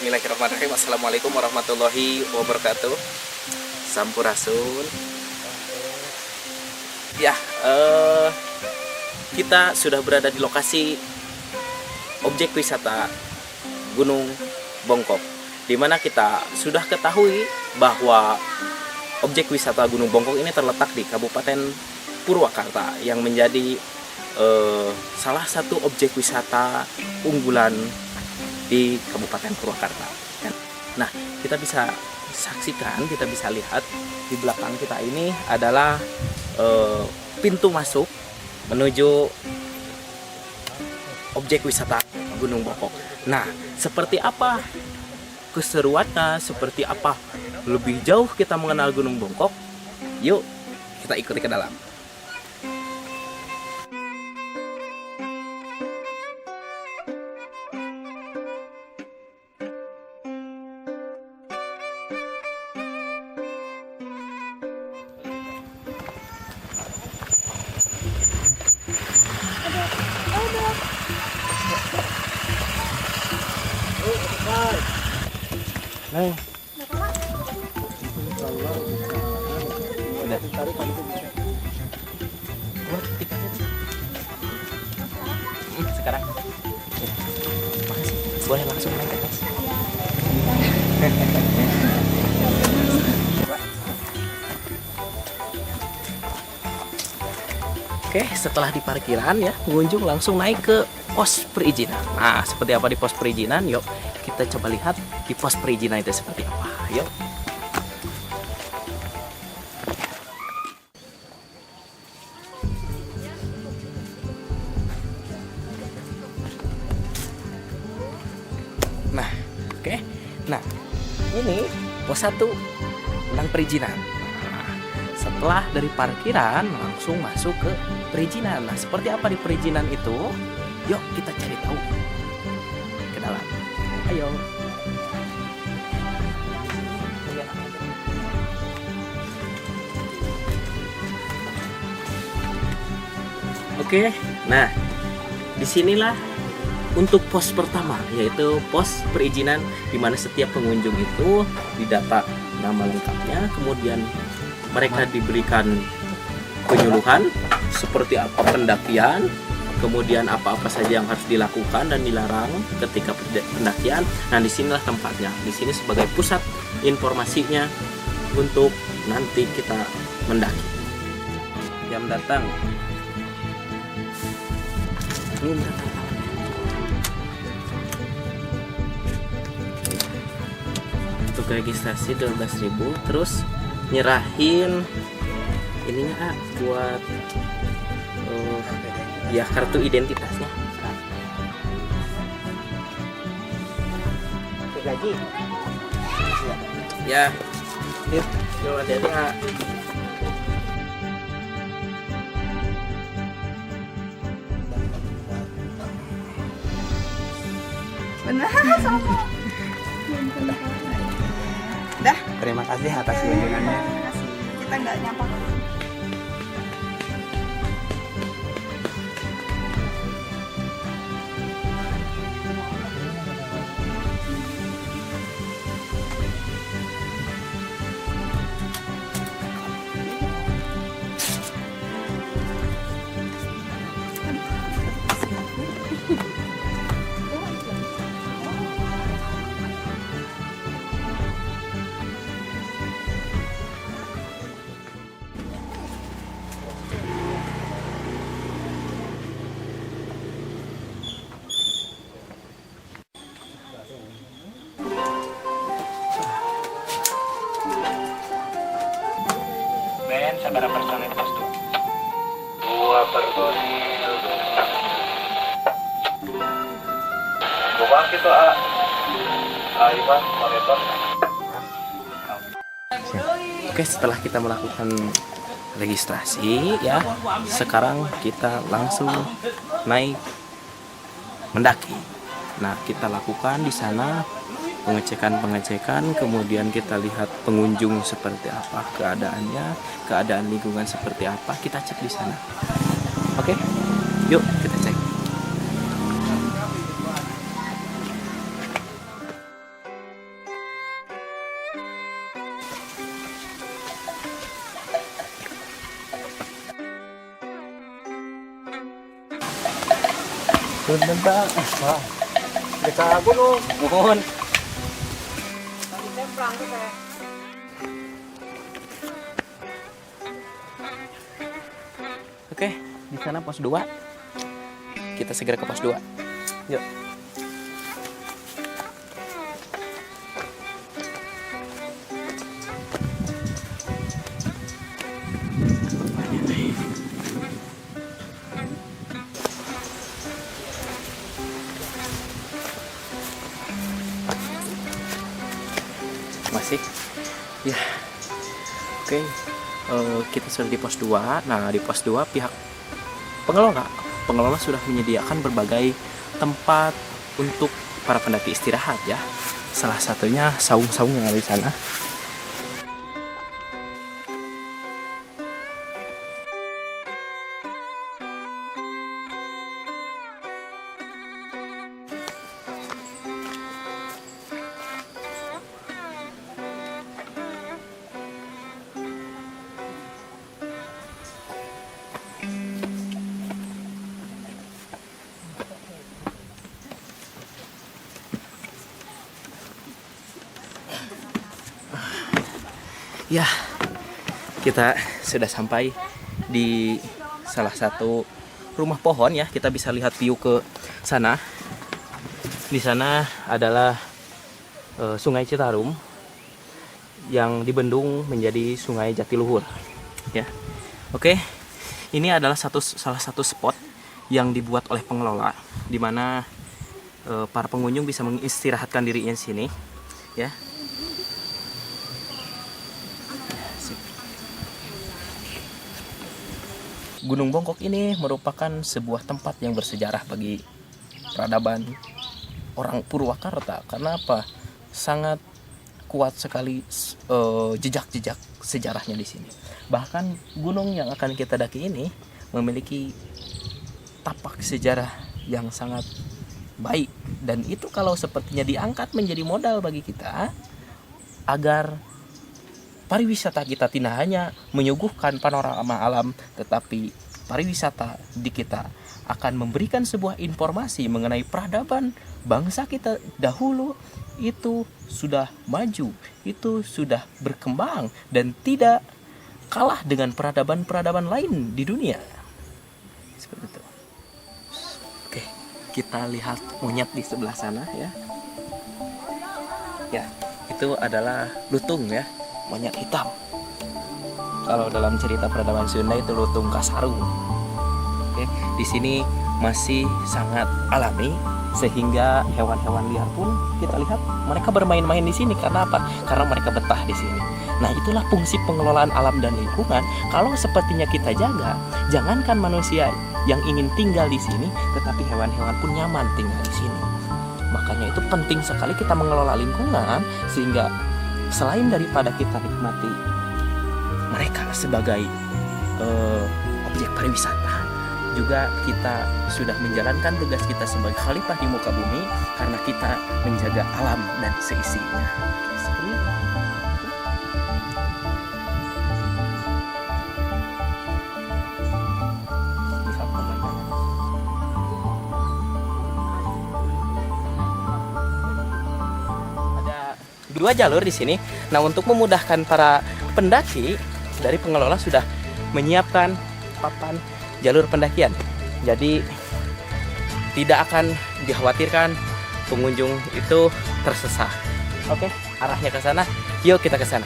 Bismillahirrahmanirrahim. Assalamualaikum warahmatullahi wabarakatuh. Sampurasun. Ya, kita sudah berada di lokasi objek wisata Gunung Bongkok, di mana kita sudah ketahui bahwa objek wisata Gunung Bongkok ini terletak di Kabupaten Purwakarta yang menjadi salah satu objek wisata unggulan di Kabupaten Purwakarta. Nah, kita bisa saksikan, kita bisa lihat di belakang kita ini adalah pintu masuk menuju objek wisata Gunung Bongkok. Nah, seperti apa keseruannya, seperti apa lebih jauh kita mengenal Gunung Bongkok? Yuk, kita ikuti ke dalam. Udah. Sekarang. Makasih. Boleh langsung naik ke atas. Oke, setelah di parkiran ya, pengunjung langsung naik ke pos perizinan. Nah, seperti apa di pos perizinan? Yuk, kita coba lihat di pos perizinan itu seperti apa. Yuk. Nah, oke. Nah, ini pos 1 tentang perizinan. Nah, setelah dari parkiran langsung masuk ke perizinan. Nah, seperti apa di perizinan itu? Yuk kita cari tahu ke dalam. Ayo. Oke, nah disinilah untuk pos pertama, yaitu pos perizinan, di mana setiap pengunjung itu didata nama lengkapnya, kemudian mereka diberikan penyuluhan seperti apa pendakian, kemudian apa-apa saja yang harus dilakukan dan dilarang ketika pendakian. Nah, disinilah tempatnya. Di sini sebagai pusat informasinya untuk nanti kita mendaki. Jam datang. Untuk registrasi 12.000, terus nyerahin ininya buat ya kartu identitasnya. Gaji. Ya. Yuk, ada. Benar sama. Dah. Terima kasih atas kunjungannya. Kita nggak nyapa. Saudara personil pos 2 personil bukan gitu Iwan monitor. Oke, setelah kita melakukan registrasi ya, sekarang kita langsung naik mendaki. Nah, kita lakukan di sana pengecekan, kemudian kita lihat pengunjung seperti apa keadaannya, keadaan lingkungan seperti apa, kita cek di sana. Oke, yuk kita cek. Punten Pak. Wah. Dekat gunung. Mohon. Oke, di sana pos 2. Kita segera ke pos 2. Yuk. Masih ya oke. Kita sudah di pos 2. Nah, di pos 2 pihak pengelola sudah menyediakan berbagai tempat untuk para pendaki istirahat ya. Salah satunya saung-saung yang ada di sana. Ya, kita sudah sampai di salah satu rumah pohon ya. Kita bisa lihat view ke sana. Di sana adalah Sungai Citarum yang dibendung menjadi Sungai Jatiluhur. Ya, oke. Ini adalah salah satu spot yang dibuat oleh pengelola, di mana para pengunjung bisa mengistirahatkan dirinya di sini. Ya. Gunung Bongkok ini merupakan sebuah tempat yang bersejarah bagi peradaban orang Purwakarta. Karena apa? Sangat kuat sekali jejak-jejak sejarahnya di sini. Bahkan gunung yang akan kita daki ini memiliki tapak sejarah yang sangat baik, dan itu kalau sepertinya diangkat menjadi modal bagi kita agar pariwisata kita tidak hanya menyuguhkan panorama alam, tetapi pariwisata di kita akan memberikan sebuah informasi mengenai peradaban bangsa kita dahulu itu sudah maju, itu sudah berkembang dan tidak kalah dengan peradaban-peradaban lain di dunia. Seperti itu. Oke, kita lihat monyet di sebelah sana ya. Ya, itu adalah lutung ya. Monyet hitam. Kalau dalam cerita peradaban Sunda itu lutung kasarung. Oke, di sini masih sangat alami sehingga hewan-hewan liar pun kita lihat mereka bermain-main di sini. Karena apa? Karena mereka betah di sini. Nah, itulah fungsi pengelolaan alam dan lingkungan. Kalau sepertinya kita jaga, jangankan manusia yang ingin tinggal di sini, tetapi hewan-hewan pun nyaman tinggal di sini. Makanya itu penting sekali kita mengelola lingkungan sehingga selain daripada kita nikmati mereka sebagai objek pariwisata, juga kita sudah menjalankan tugas kita sebagai khalifah di muka bumi karena kita menjaga alam dan seisinya. Seperti itu. Lihat pemandangan. Ada 2 jalur di sini. Nah, untuk memudahkan para pendaki, dari pengelola sudah menyiapkan papan jalur pendakian. Jadi tidak akan dikhawatirkan pengunjung itu tersesat. Oke, arahnya ke sana. Yuk kita ke sana.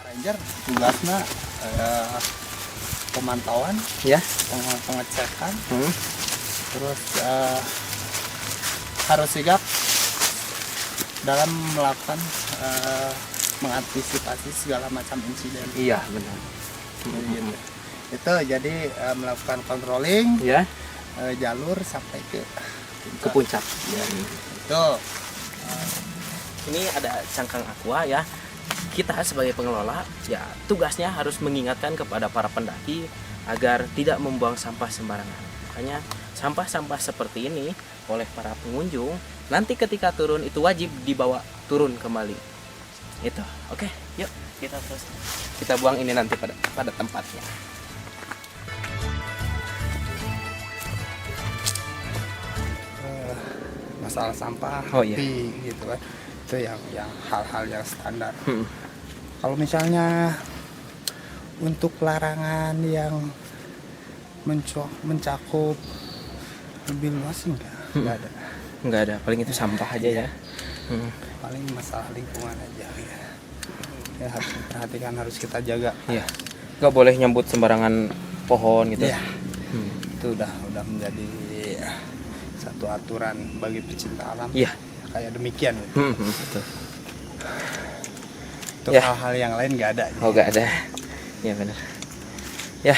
Ranger tugasnya pemantauan, Ya. pengecekan, terus harus sigap dalam melakukan mengantisipasi segala macam insiden. Iya, benar. Jadi gitu. Itu jadi melakukan controlling Ya, jalur sampai ke puncak. Ya, itu Ini ada cangkang aqua ya. Kita sebagai pengelola ya tugasnya harus mengingatkan kepada para pendaki agar tidak membuang sampah sembarangan. Makanya sampah-sampah seperti ini oleh para pengunjung, nanti ketika turun itu wajib dibawa turun kembali. Itu. Oke, yuk kita terus. Kita buang ini nanti pada tempatnya. Masalah sampah, Oh, iya. gitu kan, itu yang hal-hal yang standar. Kalau misalnya untuk larangan yang mencakup lebih luas nggak ada. Nggak ada, paling itu sampah aja ya. Paling masalah lingkungan aja ya harus diperhatikan, harus kita jaga. Iya. Nggak boleh nyambut sembarangan pohon gitu. Iya. Itu udah menjadi satu aturan bagi pecinta alam. Iya. Kayak demikian. Betul. Untuk Ya. hal-hal yang lain nggak ada. Oh, nggak ada. Ya benar. Ya,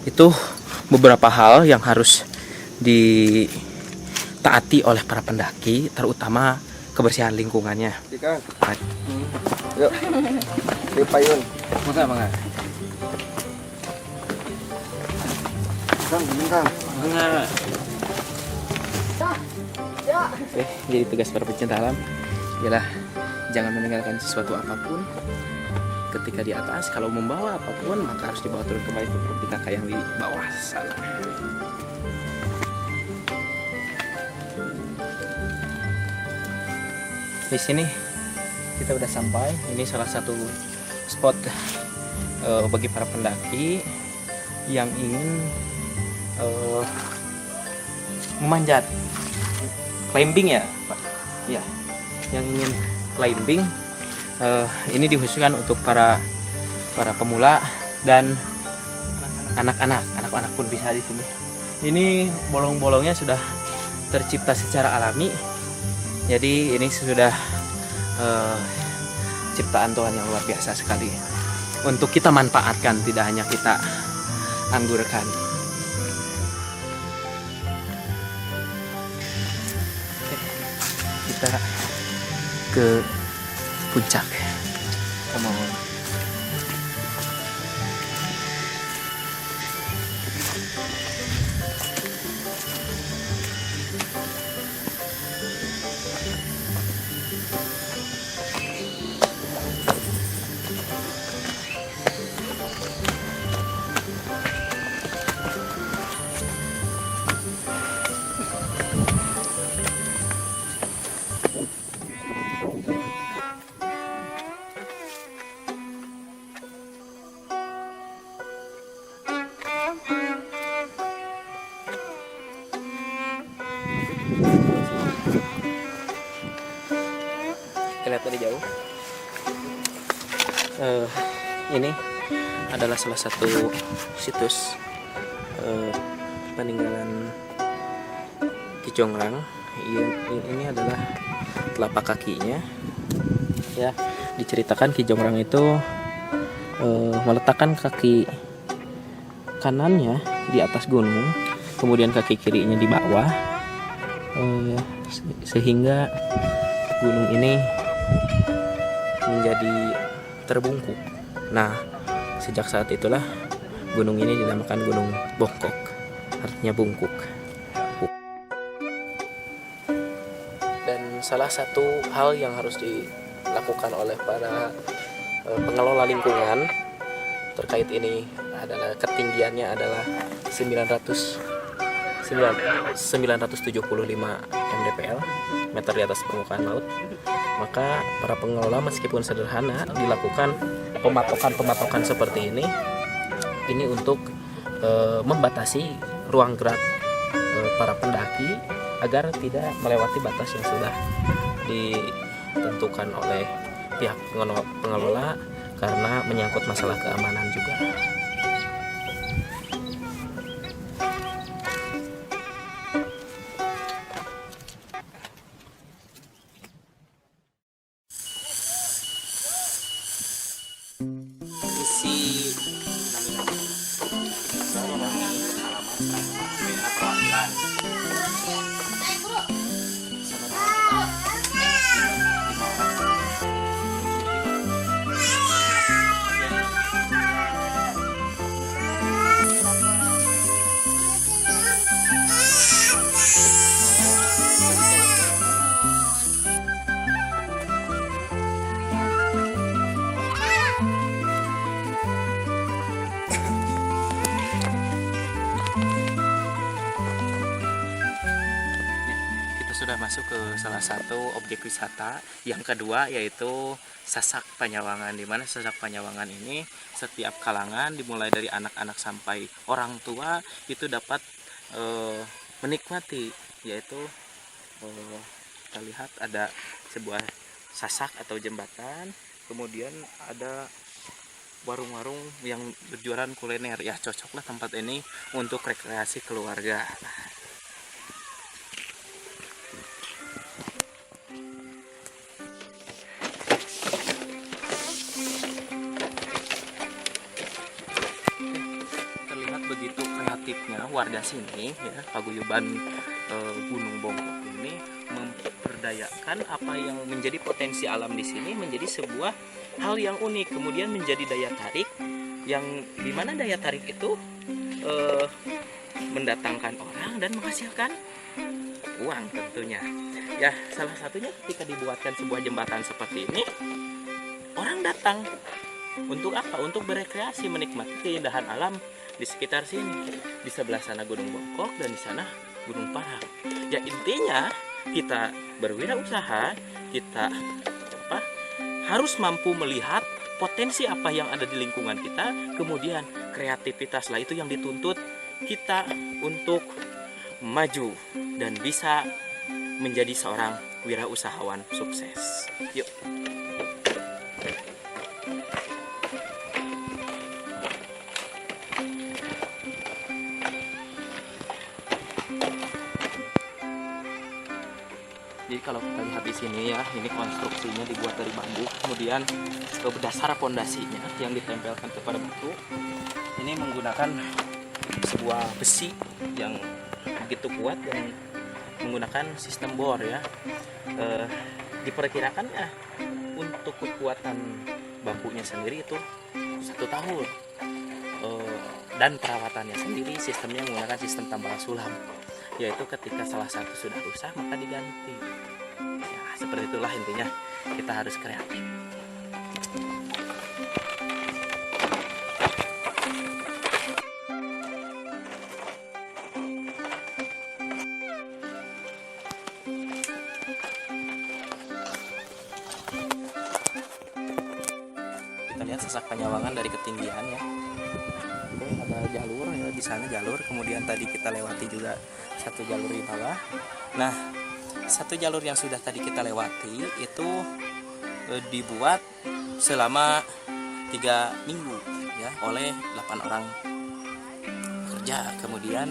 itu beberapa hal yang harus ditaati oleh para pendaki, terutama kebersihan lingkungannya. Ikan. Yuk. Yuk payun. Mangga. Kang, Kang. Mangga. Oke, jadi tugas para pecinta alam ialah jangan meninggalkan sesuatu apapun ketika di atas. Kalau membawa apapun maka harus dibawa turun kembali seperti kakak yang di bawah sana. Di sini kita udah sampai. Ini salah satu spot bagi para pendaki yang ingin memanjat, climbing ya, Pak. Ya, yang ingin climbing. Ini dikhususkan untuk para pemula dan anak-anak pun bisa di sini. Ini bolong-bolongnya sudah tercipta secara alami. Jadi ini sudah ciptaan Tuhan yang luar biasa sekali. Untuk kita manfaatkan, tidak hanya kita anggurkan. Kita ke puncak. Come on. Lihat dari jauh. Ini adalah salah satu situs peninggalan Ki Jongrang. Ini adalah telapak kakinya. Ya, diceritakan Ki Jongrang itu meletakkan kaki kanannya di atas gunung, kemudian kaki kirinya di bawah, sehingga gunung ini menjadi terbungkuk. Nah, sejak saat itulah gunung ini dinamakan Gunung Bongkok, artinya bungkuk. Dan salah satu hal yang harus dilakukan oleh para pengelola lingkungan terkait ini adalah ketinggiannya adalah 975 mdpl, meter di atas permukaan laut. Maka para pengelola meskipun sederhana dilakukan pematokan seperti ini untuk membatasi ruang gerak para pendaki agar tidak melewati batas yang sudah ditentukan oleh pihak pengelola karena menyangkut masalah keamanan juga. salah satu objek wisata. Yang kedua yaitu Sasak Panyawangan, di mana Sasak Panyawangan ini setiap kalangan dimulai dari anak-anak sampai orang tua itu dapat menikmati, yaitu kita lihat ada sebuah sasak atau jembatan, kemudian ada warung-warung yang berjualan kuliner. Ya cocoklah tempat ini untuk rekreasi keluarga. Terlihat begitu kreatifnya warga sini ya, paguyuban Gunung Bongkok ini memperdayakan apa yang menjadi potensi alam di sini menjadi sebuah hal yang unik, kemudian menjadi daya tarik, yang dimana daya tarik itu mendatangkan orang dan menghasilkan uang tentunya. Ya salah satunya ketika dibuatkan sebuah jembatan seperti ini, orang datang untuk apa? Untuk berekreasi, menikmati keindahan alam di sekitar sini. Di sebelah sana Gunung Bongkok dan di sana Gunung Parang. Ya intinya kita berwirausaha, kita harus mampu melihat potensi apa yang ada di lingkungan kita, kemudian kreativitaslah itu yang dituntut kita untuk maju dan bisa menjadi seorang wirausahawan sukses. Yuk. Jadi kalau kita lihat di sini ya, ini konstruksinya dibuat dari bambu, kemudian dasar pondasinya yang ditempelkan kepada batu ini menggunakan sebuah besi yang begitu kuat dan menggunakan sistem bor ya. Diperkirakan ya untuk kekuatan bambunya sendiri itu 1 tahun, dan perawatannya sendiri sistemnya menggunakan sistem tambal sulam, yaitu ketika salah satu sudah rusak maka diganti. Ya, seperti itulah intinya, kita harus kreatif. Kita lihat Sasak Panyawangan dari ketinggian ya. Oke, ada jalur ya, di sana jalur, kemudian tadi kita lewati juga satu jalur di bawah. Nah, satu jalur yang sudah tadi kita lewati itu dibuat selama 3 minggu ya oleh 8 orang pekerja. Kemudian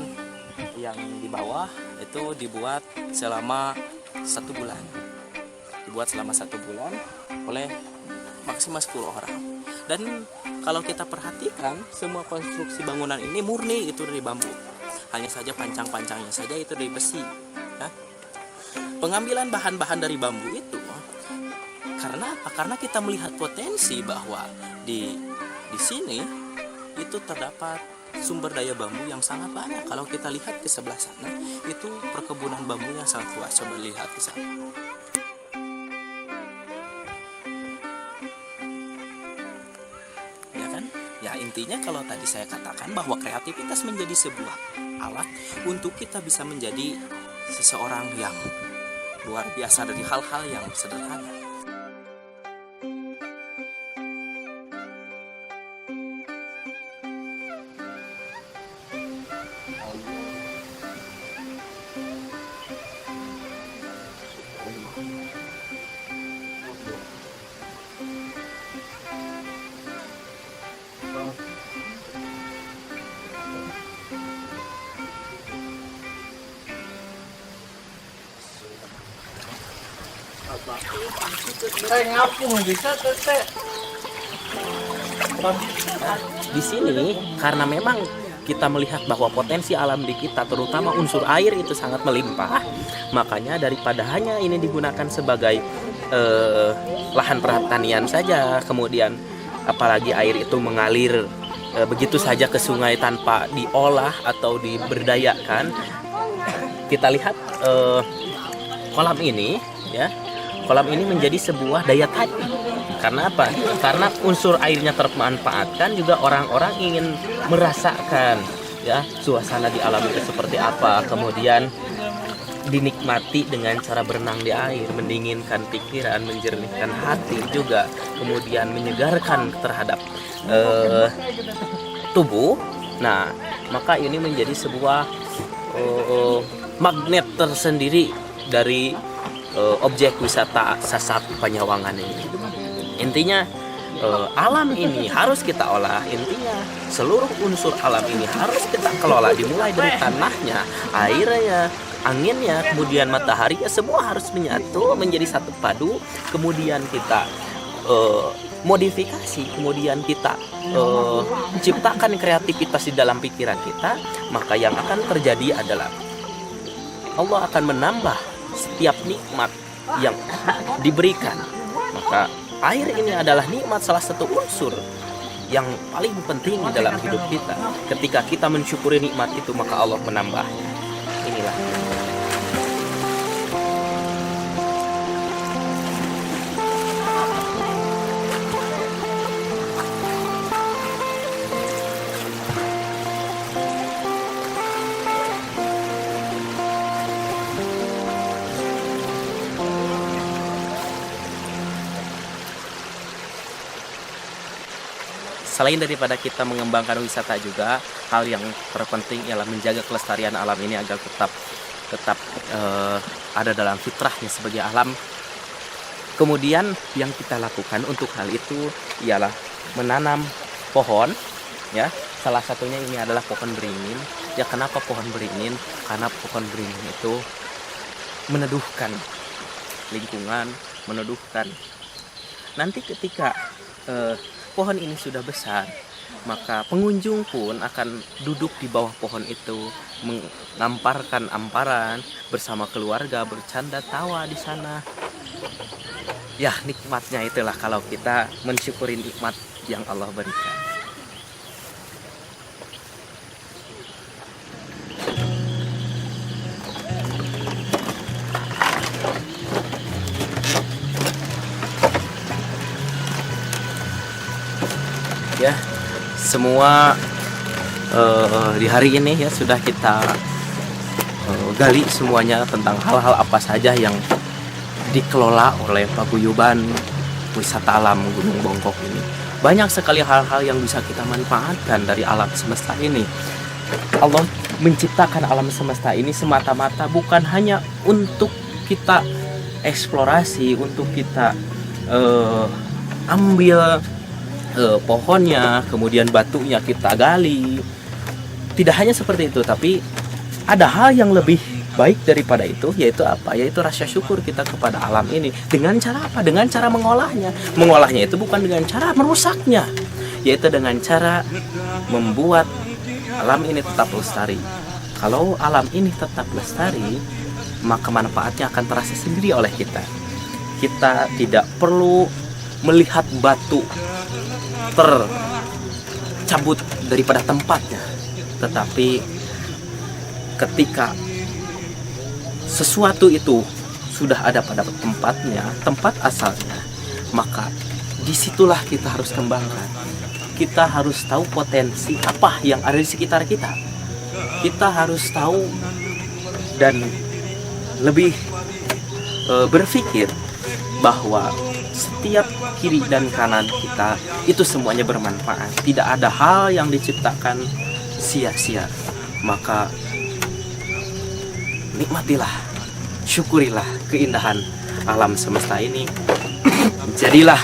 yang di bawah itu dibuat selama 1 bulan. Dibuat selama 1 bulan oleh maksimal 10 orang. Dan kalau kita perhatikan, semua konstruksi bangunan ini murni itu dari bambu. Hanya saja pancang-pancangnya saja itu dari besi. Ya. Pengambilan bahan-bahan dari bambu itu karena apa? Karena kita melihat potensi bahwa di sini itu terdapat sumber daya bambu yang sangat banyak. Kalau kita lihat ke sebelah sana, itu perkebunan bambu yang sangat luas. Coba lihat ke sana. Ya kan? Ya intinya kalau tadi saya katakan bahwa kreativitas menjadi sebuah alat untuk kita bisa menjadi seseorang yang luar biasa dari hal-hal yang sederhana. Di sini karena memang kita melihat bahwa potensi alam di kita terutama unsur air itu sangat melimpah, makanya daripada hanya ini digunakan sebagai lahan pertanian saja, kemudian apalagi air itu mengalir begitu saja ke sungai tanpa diolah atau diberdayakan, kita lihat kolam ini ya. Kolam ini menjadi sebuah daya tarik. Karena apa? Karena unsur airnya termanfaatkan, juga orang-orang ingin merasakan ya suasana di alam itu seperti apa. Kemudian dinikmati dengan cara berenang di air, mendinginkan pikiran, menjernihkan hati juga, kemudian menyegarkan terhadap tubuh. Nah, maka ini menjadi sebuah magnet tersendiri dari objek wisata Sasak Panyawangan ini. Intinya alam ini harus kita olah. Intinya seluruh unsur alam ini harus kita kelola, dimulai dari tanahnya, airnya, anginnya, kemudian matahari, semua harus menyatu menjadi satu padu. Kemudian kita modifikasi, kemudian kita menciptakan kreativitas di dalam pikiran kita. Maka yang akan terjadi adalah Allah akan menambah setiap nikmat yang diberikan. Maka air ini adalah nikmat, salah satu unsur yang paling penting di dalam hidup kita. Ketika kita mensyukuri nikmat itu, maka Allah menambahnya. Inilah. Selain daripada kita mengembangkan wisata juga, hal yang terpenting ialah menjaga kelestarian alam ini agar tetap ada dalam fitrahnya sebagai alam. Kemudian yang kita lakukan untuk hal itu ialah menanam pohon, ya. Salah satunya ini adalah pohon beringin. Ya, kenapa pohon beringin? Karena pohon beringin itu meneduhkan lingkungan, meneduhkan. Nanti ketika pohon ini sudah besar, maka pengunjung pun akan duduk di bawah pohon itu, mengamparkan amparan bersama keluarga, bercanda tawa di sana. Ya, nikmatnya itulah kalau kita mensyukuri nikmat yang Allah berikan. Ya, semua di hari ini ya sudah kita gali semuanya tentang hal-hal apa saja yang dikelola oleh Paguyuban Wisata Alam Gunung Bongkok ini. Banyak sekali hal-hal yang bisa kita manfaatkan dari alam semesta ini. Allah menciptakan alam semesta ini semata-mata bukan hanya untuk kita eksplorasi, untuk kita ambil pohonnya, kemudian batunya kita gali. Tidak hanya seperti itu, tapi ada hal yang lebih baik daripada itu, yaitu apa? Yaitu rasa syukur kita kepada alam ini. Dengan cara apa? Dengan cara mengolahnya. Mengolahnya itu bukan dengan cara merusaknya, yaitu dengan cara membuat alam ini tetap lestari. Kalau alam ini tetap lestari, maka manfaatnya akan terasa sendiri oleh kita. Kita tidak perlu melihat batu tercabut daripada tempatnya, tetapi ketika sesuatu itu sudah ada pada tempatnya, tempat asalnya, maka disitulah kita harus kembangkan. Kita harus tahu potensi apa yang ada di sekitar kita. Kita harus tahu dan lebih berpikir bahwa setiap kiri dan kanan kita itu semuanya bermanfaat. Tidak ada hal yang diciptakan sia-sia. Maka nikmatilah, syukurilah keindahan alam semesta ini. Jadilah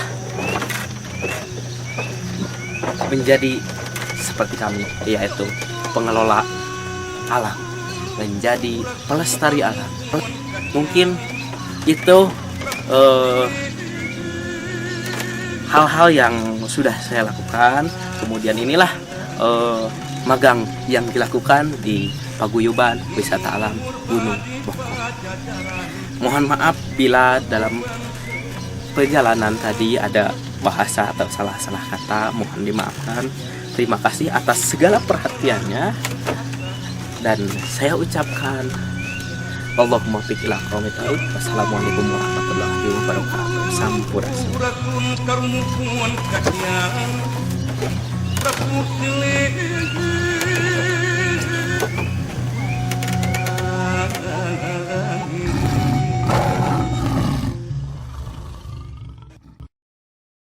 menjadi seperti kami, yaitu pengelola alam, menjadi pelestari alam. Mungkin itu hal-hal yang sudah saya lakukan. Kemudian inilah magang yang dilakukan di Paguyuban Wisata Alam Gunung Bongkok. Mohon maaf bila dalam perjalanan tadi ada bahasa atau salah-salah kata, mohon dimaafkan. Terima kasih atas segala perhatiannya, dan saya ucapkan Allahumma fiq ila qaumit taib. Wassalamualaikum warahmatullahi wabarakatuh. Sampurasun.